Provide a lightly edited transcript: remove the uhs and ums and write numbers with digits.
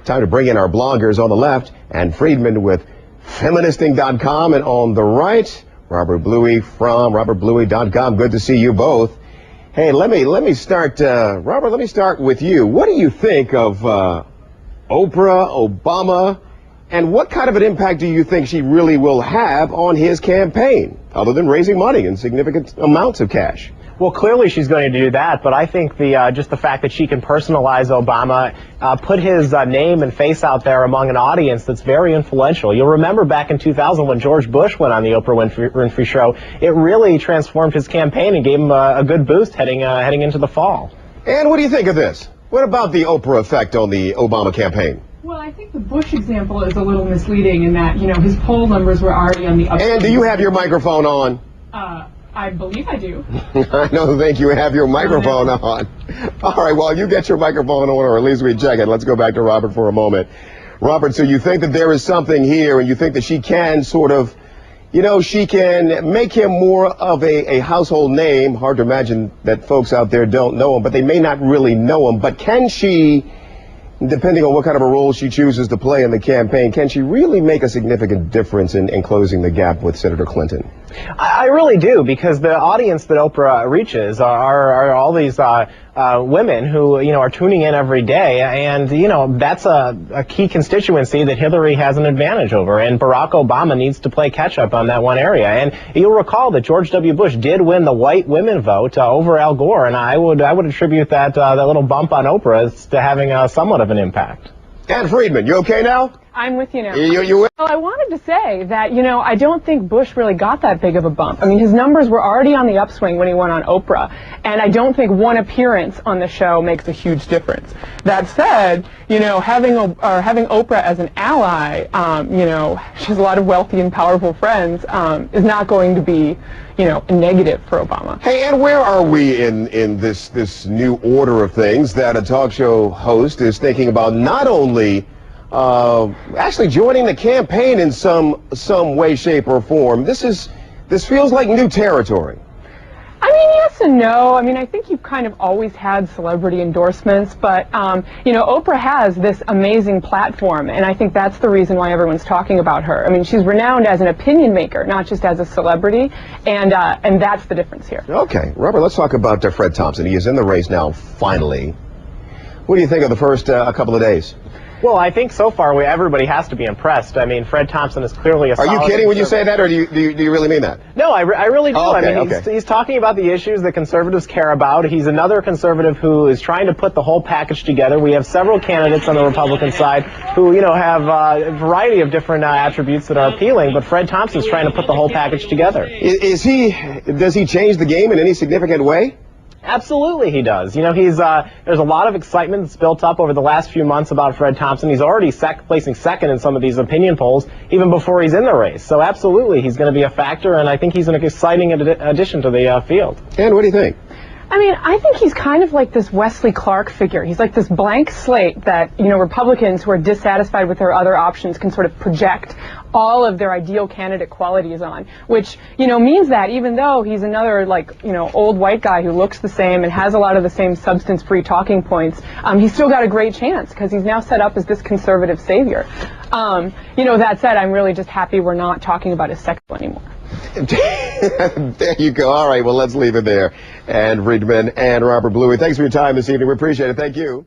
Time to bring in our bloggers. On the left, Ann Friedman with feministing.com, and on the right, Robert Bluey from robertbluey.com. Good to see you both. Hey, let me start, Robert, let me start with you. What do you think of Oprah, Obama, and what kind of an impact do you think she really will have on his campaign, other than raising money and significant amounts of cash? Well, clearly she's going to do that, but I think just the fact that she can personalize Obama, put his name and face out there among an audience that's very influential. You'll remember back in 2000 when George Bush went on the Oprah Winfrey Show, it really transformed his campaign and gave him a good boost heading into the fall. And what do you think of this? What about the Oprah effect on the Obama campaign? Well, I think the Bush example is a little misleading in that, you know, his poll numbers were already on the upswing. And do you have your microphone on? I believe I do. I don't think you have your microphone on. All right, well, you get your microphone on, or at least we check it. Let's go back to Robert for a moment. Robert, so you think that there is something here, and you think that she can sort of, you know, she can make him more of a household name. Hard to imagine that folks out there don't know him, but they may not really know him. But can she, depending on what kind of a role she chooses to play in the campaign, can she really make a significant difference in closing the gap with Senator Clinton? I really do, because the audience that Oprah reaches are all these women who, you know, are tuning in every day, and, you know, that's a key constituency that Hillary has an advantage over, and Barack Obama needs to play catch-up on that one area. And you'll recall that George W. Bush did win the white women vote over Al Gore, and I would attribute that little bump on Oprah as to having somewhat of an impact. Ann Friedman, you okay now? I'm with you now. You Well, I wanted to say that, you know, I don't think Bush really got that big of a bump. I mean, his numbers were already on the upswing when he went on Oprah, and I don't think one appearance on the show makes a huge difference. That said, you know, having Oprah as an ally, you know, she has a lot of wealthy and powerful friends, is not going to be, you know, a negative for Obama. Hey, and where are we in this new order of things that a talk show host is thinking about not only actually joining the campaign in some way, shape, or form? This feels like new territory. I mean, yes and no. I mean, I think you've kind of always had celebrity endorsements, but, you know, Oprah has this amazing platform, and I think that's the reason why everyone's talking about her. I mean, she's renowned as an opinion maker, not just as a celebrity, and that's the difference here. Okay, Robert, let's talk about Fred Thompson. He is in the race now, finally. What do you think of the first couple of days? Well, I think so far everybody has to be impressed. I mean, Fred Thompson is clearly a solid... Are you kidding when you say that, or do you really mean that? No, I really do. Oh, okay, I mean, he's talking about the issues that conservatives care about. He's another conservative who is trying to put the whole package together. We have several candidates on the Republican side who, you know, have a variety of different attributes that are appealing, but Fred Thompson's trying to put the whole package together. Does he change the game in any significant way? Absolutely he does. You know, there's a lot of excitement that's built up over the last few months about Fred Thompson. He's already placing second in some of these opinion polls, even before he's in the race. So absolutely, he's going to be a factor, and I think he's an exciting addition to the field. And what do you think? I mean, I think he's kind of like this Wesley Clark figure. He's like this blank slate that, you know, Republicans who are dissatisfied with their other options can sort of project all of their ideal candidate qualities on, which, you know, means that even though he's another, like, you know, old white guy who looks the same and has a lot of the same substance-free talking points, he's still got a great chance because he's now set up as this conservative savior. You know, that said, I'm really just happy we're not talking about his sex anymore. There you go. All right, well, let's leave it there. And Friedman and Robert Bluey, thanks for your time this evening. We appreciate it. Thank you.